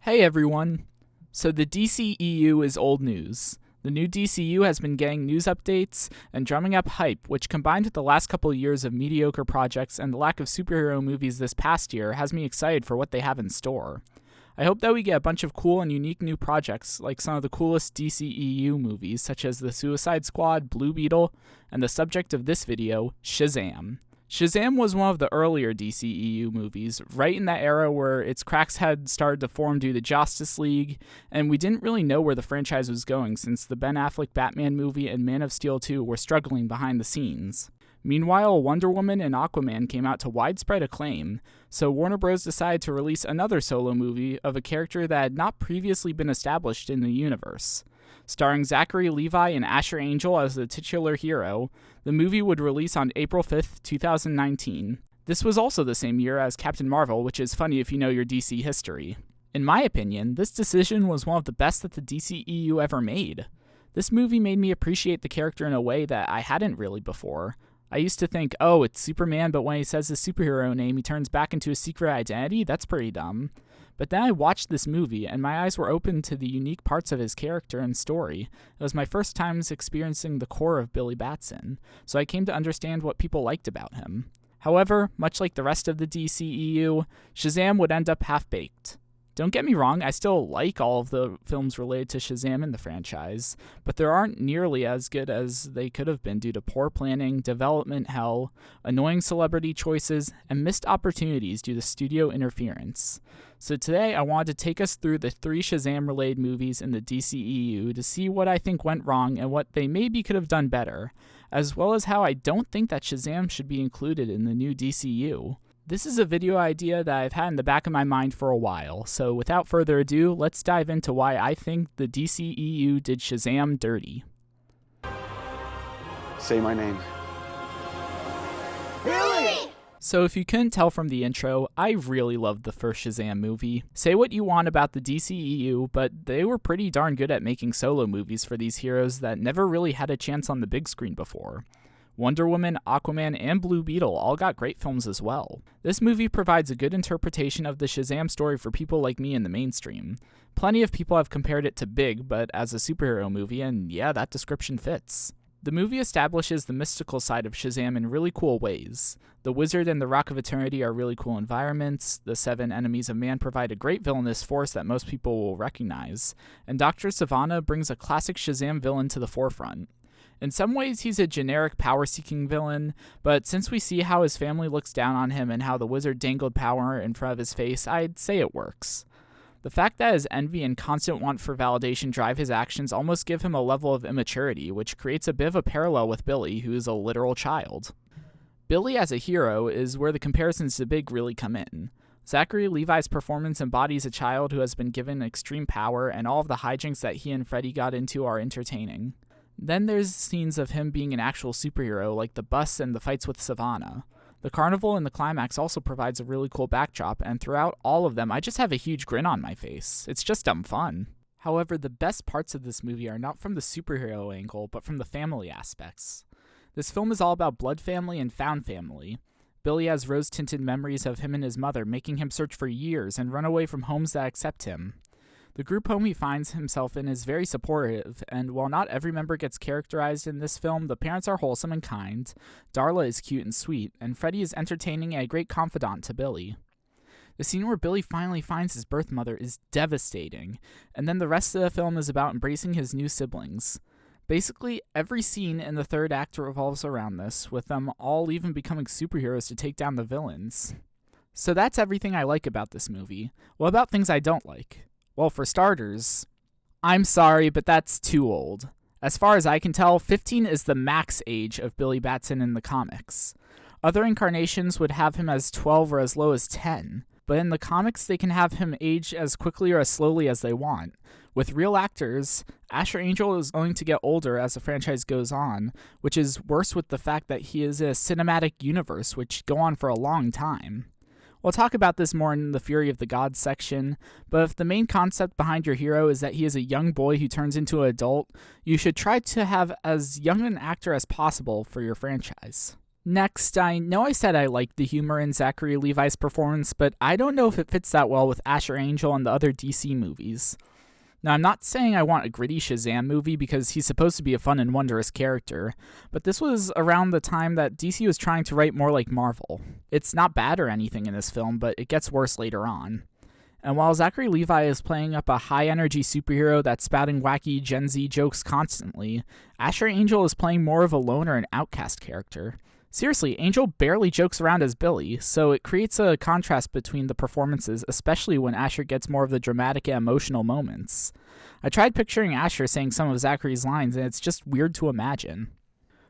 Hey everyone! So the DCEU is old news. The new DCU has been getting news updates and drumming up hype, which combined with the last couple of years of mediocre projects and the lack of superhero movies this past year has me excited for what they have in store. I hope that we get a bunch of cool and unique new projects, like some of the coolest DCEU movies, such as The Suicide Squad, Blue Beetle, and the subject of this video, Shazam. Shazam was one of the earlier DCEU movies, right in that era where its cracks had started to form due to Justice League, and we didn't really know where the franchise was going since the Ben Affleck Batman movie and Man of Steel 2 were struggling behind the scenes. Meanwhile, Wonder Woman and Aquaman came out to widespread acclaim, so Warner Bros. Decided to release another solo movie of a character that had not previously been established in the universe. Starring Zachary Levi and Asher Angel as the titular hero, the movie would release on April 5th, 2019. This was also the same year as Captain Marvel, which is funny if you know your DC history. In my opinion, this decision was one of the best that the DCEU ever made. This movie made me appreciate the character in a way that I hadn't really before. I used to think, oh, it's Superman, but when he says his superhero name, he turns back into a secret identity? That's pretty dumb. But then I watched this movie, and my eyes were open to the unique parts of his character and story. It was my first time experiencing the core of Billy Batson, so I came to understand what people liked about him. However, much like the rest of the DCEU, Shazam would end up half-baked. Don't get me wrong, I still like all of the films related to Shazam in the franchise, but they aren't nearly as good as they could have been due to poor planning, development hell, annoying celebrity choices, and missed opportunities due to studio interference. So today I wanted to take us through the 3 Shazam-related movies in the DCEU to see what I think went wrong and what they maybe could have done better, as well as how I don't think that Shazam should be included in the new DCU. This is a video idea that I've had in the back of my mind for a while, so without further ado, let's dive into why I think the DCEU did Shazam dirty. Say my name. Billy! So if you couldn't tell from the intro, I really loved the first Shazam movie. Say what you want about the DCEU, but they were pretty darn good at making solo movies for these heroes that never really had a chance on the big screen before. Wonder Woman, Aquaman, and Blue Beetle all got great films as well. This movie provides a good interpretation of the Shazam story for people like me in the mainstream. Plenty of people have compared it to Big, but as a superhero movie, and yeah, that description fits. The movie establishes the mystical side of Shazam in really cool ways. The Wizard and the Rock of Eternity are really cool environments, the 7 enemies of man provide a great villainous force that most people will recognize, and Dr. Sivana brings a classic Shazam villain to the forefront. In some ways, he's a generic power-seeking villain, but since we see how his family looks down on him and how the wizard dangled power in front of his face, I'd say it works. The fact that his envy and constant want for validation drive his actions almost give him a level of immaturity, which creates a bit of a parallel with Billy, who is a literal child. Billy as a hero is where the comparisons to Big really come in. Zachary Levi's performance embodies a child who has been given extreme power, and all of the hijinks that he and Freddy got into are entertaining. Then there's scenes of him being an actual superhero, like the bus and the fights with Sivana. The carnival in the climax also provides a really cool backdrop, and throughout all of them, I just have a huge grin on my face. It's just dumb fun. However, the best parts of this movie are not from the superhero angle, but from the family aspects. This film is all about blood family and found family. Billy has rose-tinted memories of him and his mother, making him search for years and run away from homes that accept him. The group home he finds himself in is very supportive, and while not every member gets characterized in this film, the parents are wholesome and kind, Darla is cute and sweet, and Freddy is entertaining and a great confidant to Billy. The scene where Billy finally finds his birth mother is devastating, and then the rest of the film is about embracing his new siblings. Basically, every scene in the third act revolves around this, with them all even becoming superheroes to take down the villains. So that's everything I like about this movie. What about things I don't like? Well, for starters, I'm sorry, but that's too old. As far as I can tell, 15 is the max age of Billy Batson in the comics. Other incarnations would have him as 12 or as low as 10, but in the comics they can have him age as quickly or as slowly as they want. With real actors, Asher Angel is going to get older as the franchise goes on, which is worse with the fact that he is in a cinematic universe which go on for a long time. We'll talk about this more in the Fury of the Gods section, but if the main concept behind your hero is that he is a young boy who turns into an adult, you should try to have as young an actor as possible for your franchise. Next, I know I said I liked the humor in Zachary Levi's performance, but I don't know if it fits that well with Asher Angel and the other DC movies. Now, I'm not saying I want a gritty Shazam movie because he's supposed to be a fun and wondrous character, but this was around the time that DC was trying to write more like Marvel. It's not bad or anything in this film, but it gets worse later on. And while Zachary Levi is playing up a high-energy superhero that's spouting wacky Gen Z jokes constantly, Asher Angel is playing more of a loner and outcast character. Seriously, Angel barely jokes around as Billy, so it creates a contrast between the performances, especially when Asher gets more of the dramatic and emotional moments. I tried picturing Asher saying some of Zachary's lines, and it's just weird to imagine.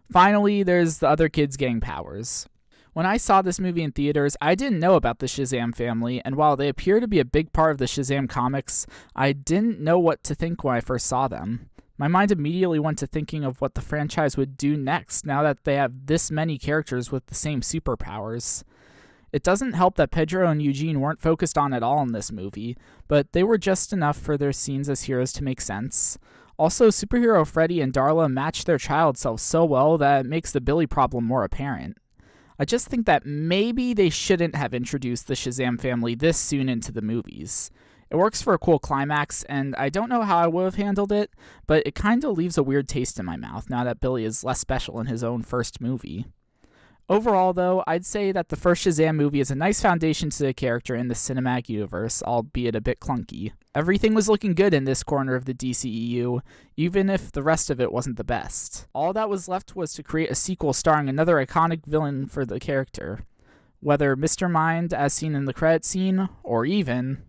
Finally, there's the other kids getting powers. When I saw this movie in theaters, I didn't know about the Shazam family, and while they appear to be a big part of the Shazam comics, I didn't know what to think when I first saw them. My mind immediately went to thinking of what the franchise would do next now that they have this many characters with the same superpowers. It doesn't help that Pedro and Eugene weren't focused on at all in this movie, but they were just enough for their scenes as heroes to make sense. Also, superhero Freddy and Darla match their child selves so well that it makes the Billy problem more apparent. I just think that maybe they shouldn't have introduced the Shazam family this soon into the movies. It works for a cool climax, and I don't know how I would have handled it, but it kind of leaves a weird taste in my mouth now that Billy is less special in his own first movie. Overall, though, I'd say that the first Shazam movie is a nice foundation to the character in the cinematic universe, albeit a bit clunky. Everything was looking good in this corner of the DCEU, even if the rest of it wasn't the best. All that was left was to create a sequel starring another iconic villain for the character. Whether Mr. Mind, as seen in the credit scene, or even...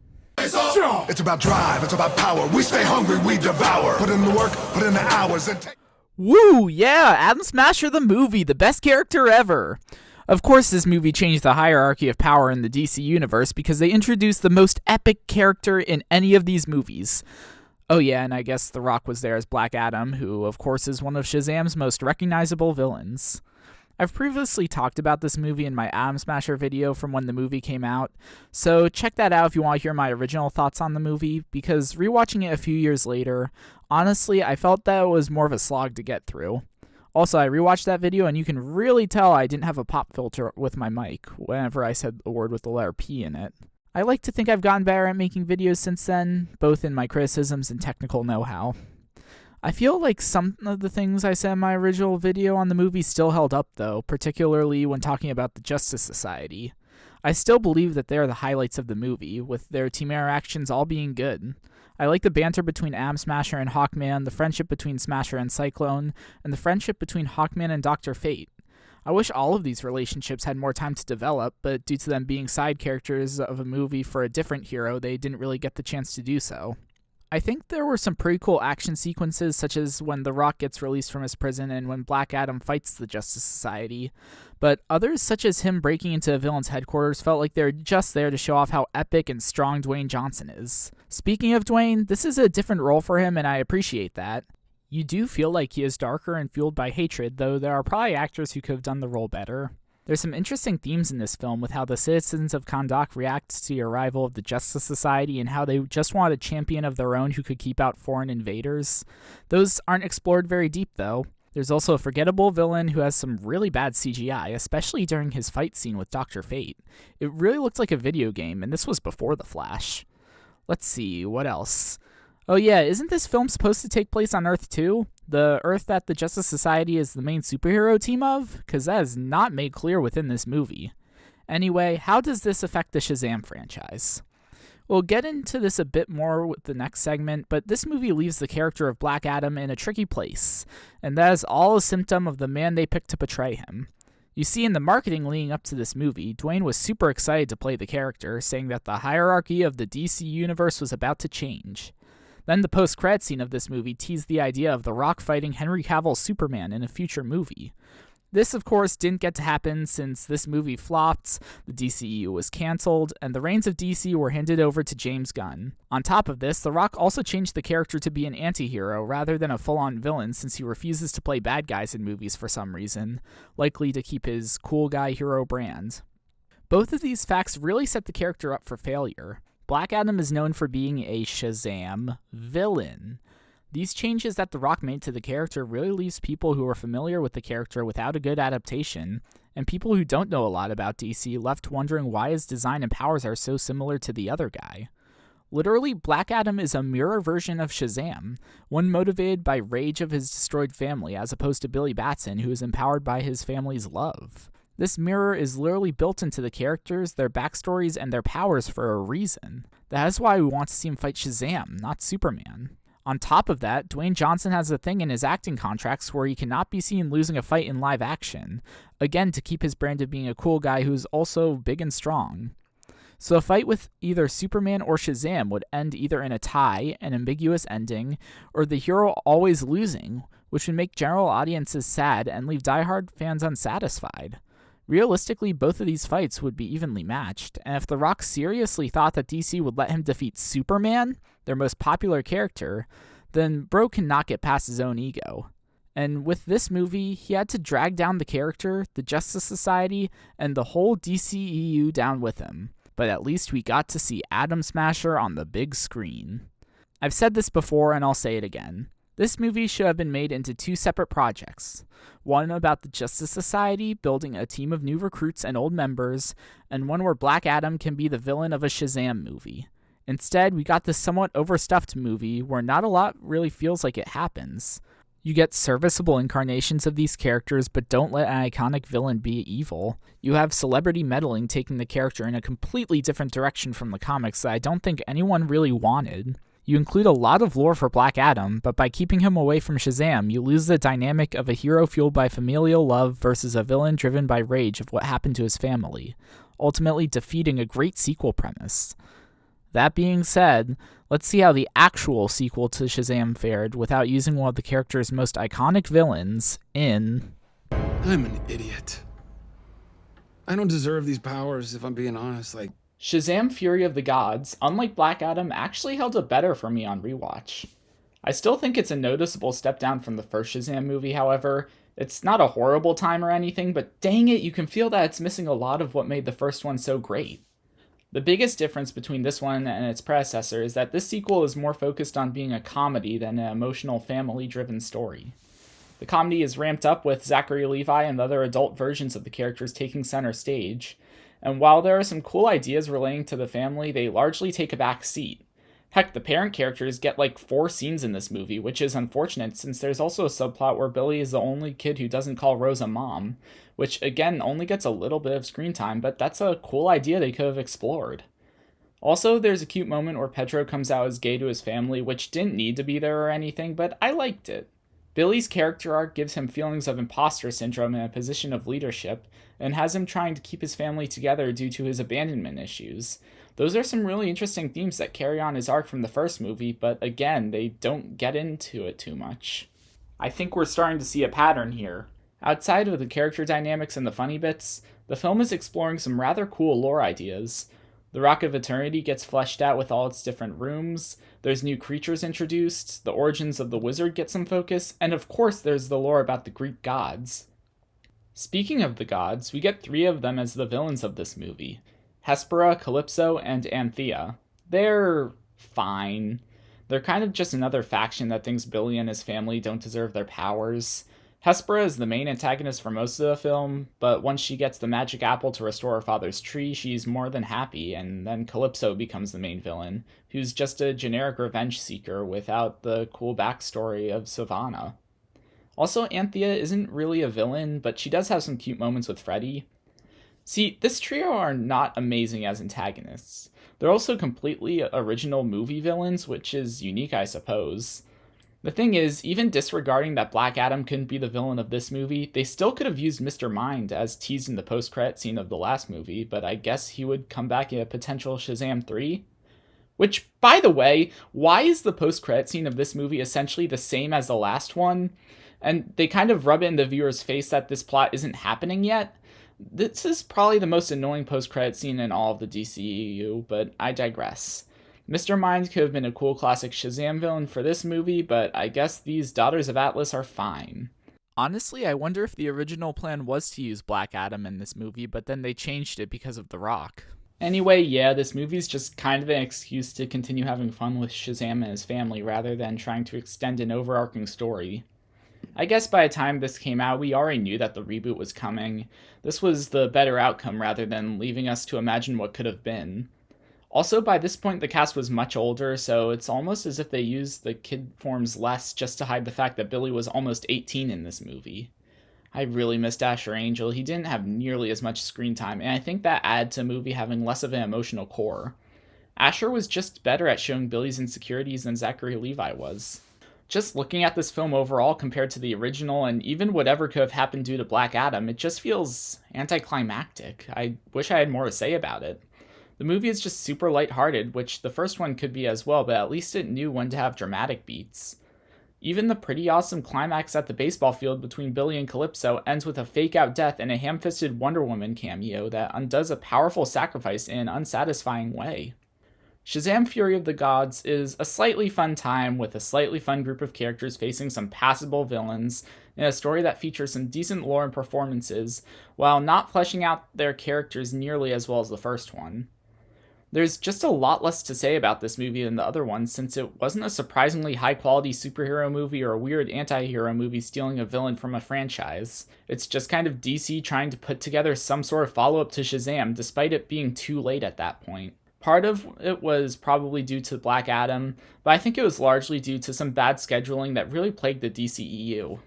It's about drive, it's about power. We stay hungry, we devour. Put in the work, put in the hours, and take... Woo, yeah, Atom Smasher the movie, the best character ever. Of course, this movie changed the hierarchy of power in the DC universe because they introduced the most epic character in any of these movies. Oh yeah, and I guess The Rock was there as Black Adam, who of course is one of Shazam's most recognizable villains. I've previously talked about this movie in my Atom Smasher video from when the movie came out, so check that out if you want to hear my original thoughts on the movie, because rewatching it a few years later, honestly, I felt that it was more of a slog to get through. Also, I rewatched that video and you can really tell I didn't have a pop filter with my mic whenever I said a word with the letter P in it. I like to think I've gotten better at making videos since then, both in my criticisms and technical know-how. I feel like some of the things I said in my original video on the movie still held up though, particularly when talking about the Justice Society. I still believe that they are the highlights of the movie, with their team interactions all being good. I like the banter between Atom Smasher and Hawkman, the friendship between Smasher and Cyclone, and the friendship between Hawkman and Dr. Fate. I wish all of these relationships had more time to develop, but due to them being side characters of a movie for a different hero, they didn't really get the chance to do so. I think there were some pretty cool action sequences, such as when The Rock gets released from his prison and when Black Adam fights the Justice Society, but others, such as him breaking into a villain's headquarters, felt like they were just there to show off how epic and strong Dwayne Johnson is. Speaking of Dwayne, this is a different role for him, and I appreciate that. You do feel like he is darker and fueled by hatred, though there are probably actors who could have done the role better. There's some interesting themes in this film with how the citizens of Kahndaq react to the arrival of the Justice Society and how they just want a champion of their own who could keep out foreign invaders. Those aren't explored very deep, though. There's also a forgettable villain who has some really bad CGI, especially during his fight scene with Dr. Fate. It really looks like a video game, and this was before The Flash. Let's see, what else? Oh yeah, isn't this film supposed to take place on Earth too? The Earth that the Justice Society is the main superhero team of? Because that is not made clear within this movie. Anyway, how does this affect the Shazam franchise? We'll get into this a bit more with the next segment, but this movie leaves the character of Black Adam in a tricky place, and that is all a symptom of the man they picked to portray him. You see, in the marketing leading up to this movie, Dwayne was super excited to play the character, saying that the hierarchy of the DC universe was about to change. Then the post-credit scene of this movie teased the idea of The Rock fighting Henry Cavill's Superman in a future movie. This, of course, didn't get to happen since this movie flopped, the DCEU was cancelled, and the reins of DC were handed over to James Gunn. On top of this, The Rock also changed the character to be an anti-hero rather than a full-on villain since he refuses to play bad guys in movies for some reason, likely to keep his cool guy hero brand. Both of these facts really set the character up for failure. Black Adam is known for being a Shazam villain. These changes that The Rock made to the character really leaves people who are familiar with the character without a good adaptation, and people who don't know a lot about DC left wondering why his design and powers are so similar to the other guy. Literally, Black Adam is a mirror version of Shazam, one motivated by rage of his destroyed family as opposed to Billy Batson, who is empowered by his family's love. This mirror is literally built into the characters, their backstories, and their powers for a reason. That is why we want to see him fight Shazam, not Superman. On top of that, Dwayne Johnson has a thing in his acting contracts where he cannot be seen losing a fight in live action, again to keep his brand of being a cool guy who's also big and strong. So a fight with either Superman or Shazam would end either in a tie, an ambiguous ending, or the hero always losing, which would make general audiences sad and leave diehard fans unsatisfied. Realistically, both of these fights would be evenly matched, and if The Rock seriously thought that DC would let him defeat Superman, their most popular character, then bro cannot get past his own ego. And with this movie, he had to drag down the character, the Justice Society, and the whole DCEU down with him. But at least we got to see Atom Smasher on the big screen. I've said this before and I'll say it again. This movie should have been made into two separate projects. One about the Justice Society building a team of new recruits and old members, and one where Black Adam can be the villain of a Shazam movie. Instead, we got this somewhat overstuffed movie where not a lot really feels like it happens. You get serviceable incarnations of these characters, but don't let an iconic villain be evil. You have celebrity meddling taking the character in a completely different direction from the comics that I don't think anyone really wanted. You include a lot of lore for Black Adam, but by keeping him away from Shazam, you lose the dynamic of a hero fueled by familial love versus a villain driven by rage of what happened to his family, ultimately defeating a great sequel premise. That being said, let's see how the actual sequel to Shazam fared without using one of the character's most iconic villains in... I'm an idiot. I don't deserve these powers, if I'm being honest. Shazam Fury of the Gods, unlike Black Adam, actually held up better for me on rewatch. I still think it's a noticeable step down from the first Shazam movie, however. It's not a horrible time or anything, but dang it, you can feel that it's missing a lot of what made the first one so great. The biggest difference between this one and its predecessor is that this sequel is more focused on being a comedy than an emotional, family-driven story. The comedy is ramped up with Zachary Levi and the other adult versions of the characters taking center stage, and while there are some cool ideas relating to the family, they largely take a back seat. Heck, the parent characters get 4 scenes in this movie, which is unfortunate since there's also a subplot where Billy is the only kid who doesn't call Rose a mom, which again only gets a little bit of screen time, but that's a cool idea they could have explored. Also, there's a cute moment where Pedro comes out as gay to his family, which didn't need to be there or anything, but I liked it. Billy's character arc gives him feelings of imposter syndrome in a position of leadership, and has him trying to keep his family together due to his abandonment issues. Those are some really interesting themes that carry on his arc from the first movie, but again, they don't get into it too much. I think we're starting to see a pattern here. Outside of the character dynamics and the funny bits, the film is exploring some rather cool lore ideas. The Rock of Eternity gets fleshed out with all its different rooms, there's new creatures introduced, the origins of the wizard get some focus, and of course there's the lore about the Greek gods. Speaking of the gods, we get 3 of them as the villains of this movie: Hespera, Calypso, and Anthea. They're fine. They're kind of just another faction that thinks Billy and his family don't deserve their powers. Hespera is the main antagonist for most of the film, but once she gets the magic apple to restore her father's tree, she's more than happy, and then Calypso becomes the main villain, who's just a generic revenge seeker without the cool backstory of Savannah. Also, Anthea isn't really a villain, but she does have some cute moments with Freddy. See, this trio are not amazing as antagonists. They're also completely original movie villains, which is unique, I suppose. The thing is, even disregarding that Black Adam couldn't be the villain of this movie, they still could have used Mr. Mind as teased in the post-credit scene of the last movie, but I guess he would come back in a potential Shazam 3? Which, by the way, why is the post-credit scene of this movie essentially the same as the last one? And they kind of rub it in the viewer's face that this plot isn't happening yet? This is probably the most annoying post-credit scene in all of the DCEU, but I digress. Mr. Mind could have been a cool classic Shazam villain for this movie, but I guess these Daughters of Atlas are fine. Honestly, I wonder if the original plan was to use Black Adam in this movie, but then they changed it because of The Rock. Anyway, yeah, this movie's just kind of an excuse to continue having fun with Shazam and his family rather than trying to extend an overarching story. I guess by the time this came out, we already knew that the reboot was coming. This was the better outcome rather than leaving us to imagine what could have been. Also, by this point, the cast was much older, so it's almost as if they used the kid forms less just to hide the fact that Billy was almost 18 in this movie. I really missed Asher Angel. He didn't have nearly as much screen time, and I think that added to the movie having less of an emotional core. Asher was just better at showing Billy's insecurities than Zachary Levi was. Just looking at this film overall compared to the original, and even whatever could have happened due to Black Adam, it just feels anticlimactic. I wish I had more to say about it. The movie is just super lighthearted, which the first one could be as well, but at least it knew when to have dramatic beats. Even the pretty awesome climax at the baseball field between Billy and Calypso ends with a fake-out death and a ham-fisted Wonder Woman cameo that undoes a powerful sacrifice in an unsatisfying way. Shazam! Fury of the Gods is a slightly fun time with a slightly fun group of characters facing some passable villains in a story that features some decent lore and performances, while not fleshing out their characters nearly as well as the first one. There's just a lot less to say about this movie than the other ones, since it wasn't a surprisingly high-quality superhero movie or a weird anti-hero movie stealing a villain from a franchise. It's just kind of DC trying to put together some sort of follow-up to Shazam, despite it being too late at that point. Part of it was probably due to Black Adam, but I think it was largely due to some bad scheduling that really plagued the DCEU.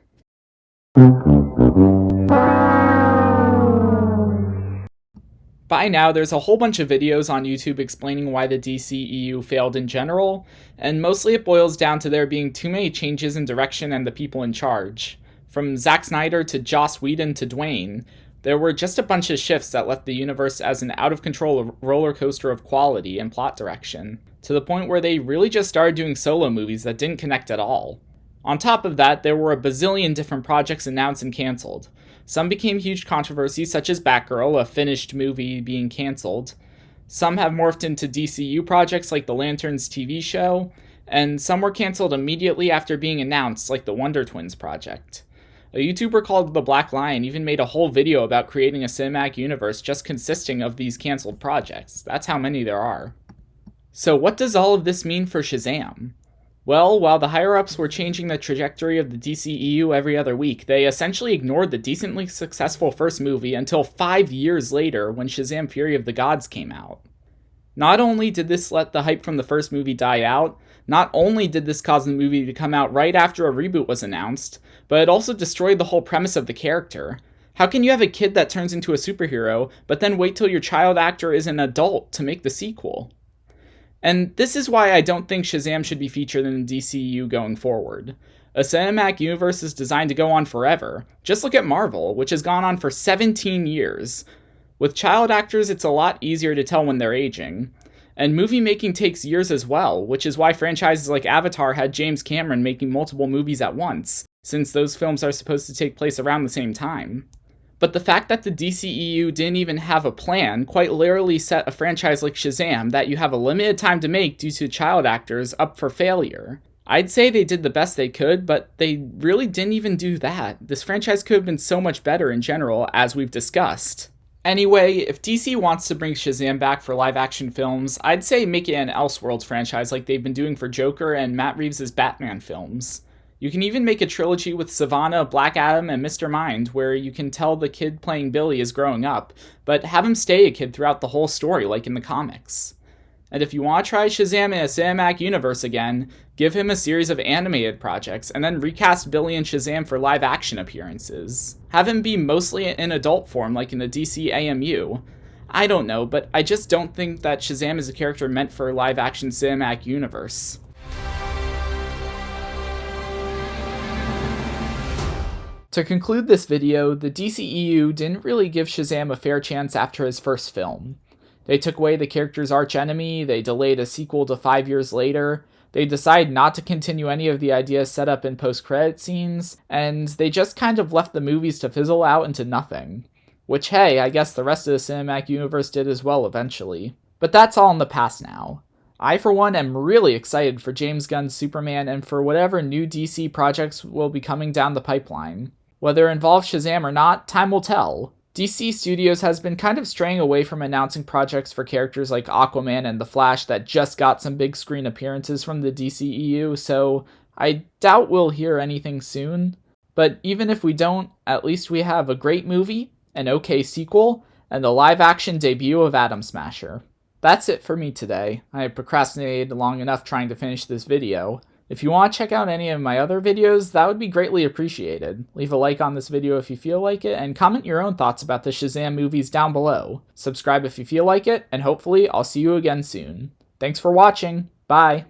By now, there's a whole bunch of videos on YouTube explaining why the DCEU failed in general, and mostly it boils down to there being too many changes in direction and the people in charge. From Zack Snyder to Joss Whedon to Dwayne, there were just a bunch of shifts that left the universe as an out-of-control roller coaster of quality and plot direction, to the point where they really just started doing solo movies that didn't connect at all. On top of that, there were a bazillion different projects announced and cancelled. Some became huge controversies, such as Batgirl, a finished movie being cancelled. Some have morphed into DCU projects like the Lanterns TV show, and some were cancelled immediately after being announced, like the Wonder Twins project. A YouTuber called The Black Lion even made a whole video about creating a cinematic universe just consisting of these cancelled projects. That's how many there are. So what does all of this mean for Shazam? Well, while the higher-ups were changing the trajectory of the DCEU every other week, they essentially ignored the decently successful first movie until 5 years later when Shazam! Fury of the Gods came out. Not only did this let the hype from the first movie die out, not only did this cause the movie to come out right after a reboot was announced, but it also destroyed the whole premise of the character. How can you have a kid that turns into a superhero, but then wait till your child actor is an adult to make the sequel? And this is why I don't think Shazam should be featured in the DCU going forward. A cinematic universe is designed to go on forever. Just look at Marvel, which has gone on for 17 years. With child actors, it's a lot easier to tell when they're aging. And movie making takes years as well, which is why franchises like Avatar had James Cameron making multiple movies at once, since those films are supposed to take place around the same time. But the fact that the DCEU didn't even have a plan quite literally set a franchise like Shazam that you have a limited time to make due to child actors up for failure. I'd say they did the best they could, but they really didn't even do that. This franchise could have been so much better in general, as we've discussed. Anyway, if DC wants to bring Shazam back for live-action films, I'd say make it an Elseworlds franchise like they've been doing for Joker and Matt Reeves' Batman films. You can even make a trilogy with Savannah, Black Adam, and Mr. Mind, where you can tell the kid playing Billy is growing up, but have him stay a kid throughout the whole story, like in the comics. And if you want to try Shazam in a cinematic universe again, give him a series of animated projects, and then recast Billy and Shazam for live-action appearances. Have him be mostly in adult form, like in the DCEU. I don't know, but I just don't think that Shazam is a character meant for a live-action cinematic universe. To conclude this video, the DCEU didn't really give Shazam a fair chance after his first film. They took away the character's archenemy, they delayed a sequel to 5 years later, they decided not to continue any of the ideas set up in post-credit scenes, and they just kind of left the movies to fizzle out into nothing. Which, hey, I guess the rest of the cinematic universe did as well eventually. But that's all in the past now. I, for one, am really excited for James Gunn's Superman and for whatever new DC projects will be coming down the pipeline. Whether it involves Shazam or not, time will tell. DC Studios has been kind of straying away from announcing projects for characters like Aquaman and The Flash that just got some big screen appearances from the DCEU, so I doubt we'll hear anything soon. But even if we don't, at least we have a great movie, an okay sequel, and the live-action debut of Atom Smasher. That's it for me today. I procrastinated long enough trying to finish this video. If you want to check out any of my other videos, that would be greatly appreciated. Leave a like on this video if you feel like it, and comment your own thoughts about the Shazam movies down below. Subscribe if you feel like it, and hopefully I'll see you again soon. Thanks for watching. Bye.